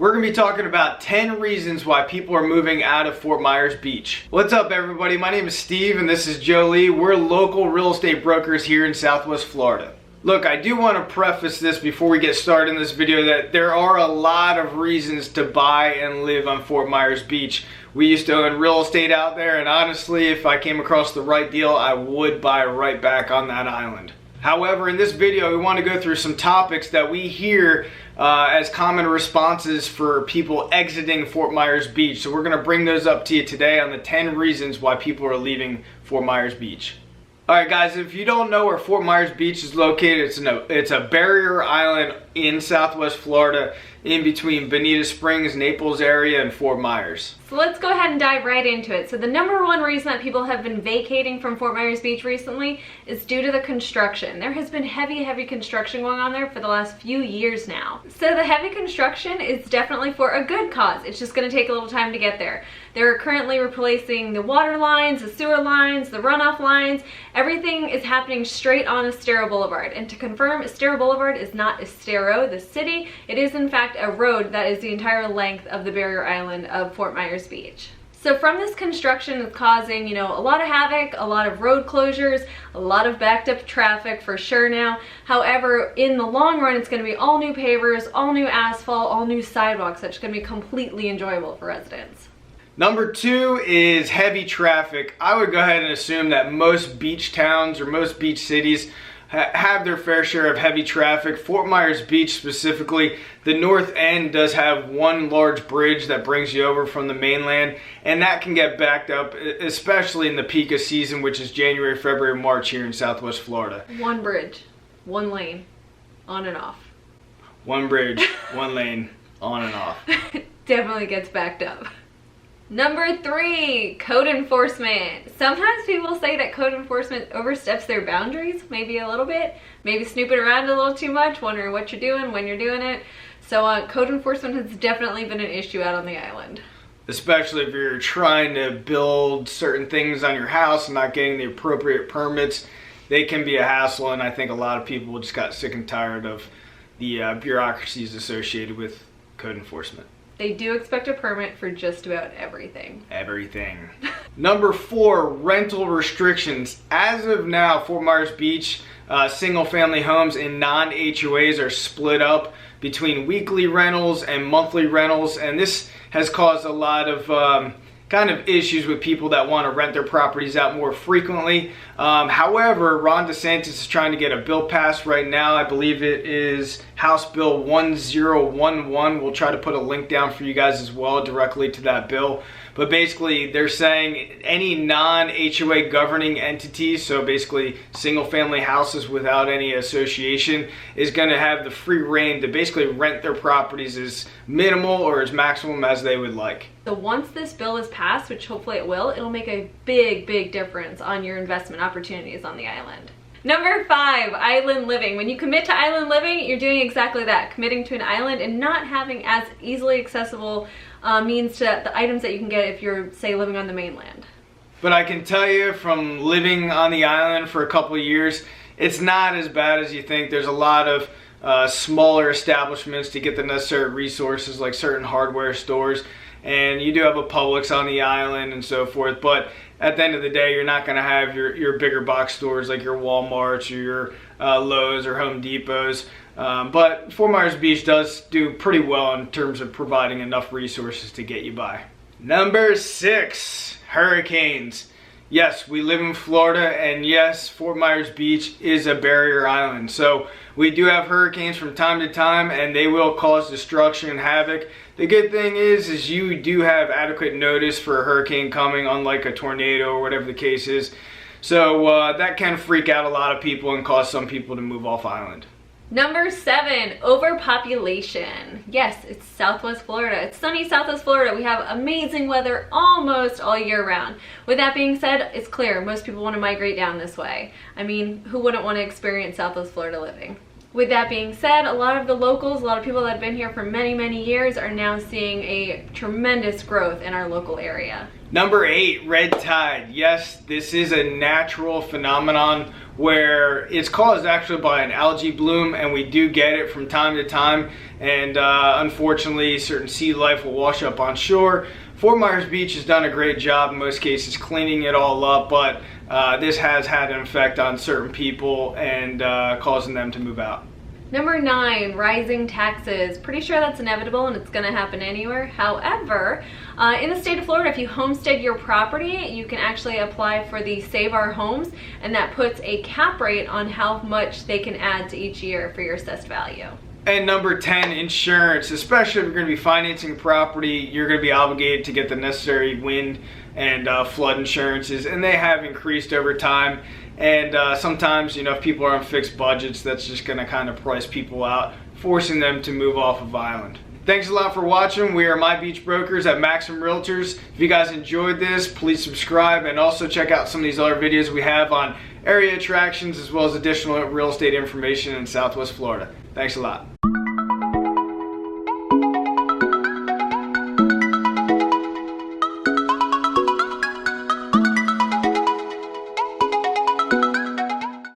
We're going to be talking about 10 reasons why people are moving out of Fort Myers Beach. What's up, everybody? My name is Steve and this is Jolie. We're local real estate brokers here in Southwest Florida. Look, I do want to preface this before we get started in this video that there are a lot of reasons to buy and live on Fort Myers Beach. We used to own real estate out there, and honestly, if I came across the right deal, I would buy right back on that island. However, in this video, we want to go through some topics that we hear as common responses for people exiting Fort Myers Beach. So we're going to bring those up to you today on the 10 reasons why people are leaving Fort Myers Beach. Alright guys, if you don't know where Fort Myers Beach is located, it's a barrier island in Southwest Florida in between Bonita Springs, Naples area, and Fort Myers. So let's go ahead and dive right into it. So the number one reason that people have been vacating from Fort Myers Beach recently is due to the construction. There has been heavy construction going on there for the last few years now. So the heavy construction is definitely for a good cause. It's just going to take a little time to get there. They're currently replacing the water lines, the sewer lines, the runoff lines. Everything is happening straight on Estero Boulevard. And to confirm, Estero Boulevard is not Estero, the city. It is in fact a road that is the entire length of the barrier island of Fort Myers Beach. So from this construction, it's causing, a lot of havoc, a lot of road closures, a lot of backed up traffic for sure now. However, in the long run, it's going to be all new pavers, all new asphalt, all new sidewalks. That's going to be completely enjoyable for residents. Number two is heavy traffic. I would go ahead and assume that most beach towns or most beach cities have their fair share of heavy traffic. Fort Myers Beach specifically, the north end does have one large bridge that brings you over from the mainland, and that can get backed up, especially in the peak of season, which is January, February, March here in Southwest Florida. One bridge, one lane, on and off. One bridge, one lane, on and off. Definitely gets backed up. Number three, code enforcement. Sometimes people say that code enforcement oversteps their boundaries, maybe a little bit, maybe snooping around a little too much, wondering what you're doing, when you're doing it. So code enforcement has definitely been an issue out on the island. Especially if you're trying to build certain things on your house and not getting the appropriate permits, they can be a hassle, and I think a lot of people just got sick and tired of the bureaucracies associated with code enforcement. They do expect a permit for just about everything. Everything. Number four, rental restrictions. As of now, Fort Myers Beach single family homes and non-HOAs are split up between weekly rentals and monthly rentals, and this has caused a lot of kind of issues with people that want to rent their properties out more frequently. However, Ron DeSantis is trying to get a bill passed right now. I believe it is House Bill 1011. We'll try to put a link down for you guys as well directly to that bill. But basically, they're saying any non-HOA governing entities, so basically single-family houses without any association, is going to have the free reign to basically rent their properties as minimal or as maximum as they would like. So once this bill is passed, which hopefully it will, it'll make a big difference on your investment opportunities on the island. Number five, island living. When you commit to island living, you're doing exactly that, committing to an island and not having as easily accessible means to the items that you can get if you're, say, living on the mainland. But I can tell you from living on the island for a couple of years, it's not as bad as you think. There's a lot of smaller establishments to get the necessary resources, like certain hardware stores, and you do have a Publix on the island and so forth, but at the end of the day, you're not going to have your bigger box stores like your Walmarts or your Lowe's or Home Depots. But Fort Myers Beach does do pretty well in terms of providing enough resources to get you by. Number six, hurricanes. Yes, we live in Florida, and yes, Fort Myers Beach is a barrier island. So we do have hurricanes from time to time, and they will cause destruction and havoc. The good thing is you do have adequate notice for a hurricane coming, unlike a tornado or whatever the case is. So that can freak out a lot of people and cause some people to move off island. Number seven, overpopulation. Yes, it's Southwest Florida. It's sunny Southwest Florida. We have amazing weather almost all year round. With that being said, it's clear most people want to migrate down this way. I mean, who wouldn't want to experience Southwest Florida living? With that being said, a lot of the locals, a lot of people that have been here for many, many years are now seeing a tremendous growth in our local area. Number 8, red tide. Yes, this is a natural phenomenon where it's caused actually by an algae bloom, and we do get it from time to time, and unfortunately certain sea life will wash up on shore. Fort Myers Beach has done a great job in most cases cleaning it all up, but this has had an effect on certain people and causing them to move out. Number 9, rising taxes. Pretty sure that's inevitable and it's going to happen anywhere. However, in the state of Florida, if you homestead your property, you can actually apply for the Save Our Homes, and that puts a cap rate on how much they can add to each year for your assessed value. And number 10, insurance. Especially if you're going to be financing a property, you're going to be obligated to get the necessary wind and flood insurances, and they have increased over time. And sometimes, you know, if people are on fixed budgets, that's just going to kind of price people out, forcing them to move off of island. Thanks a lot for watching. We are My Beach Brokers at Maxim Realtors. If you guys enjoyed this, please subscribe, and also check out some of these other videos we have on area attractions as well as additional real estate information in Southwest Florida. Thanks a lot.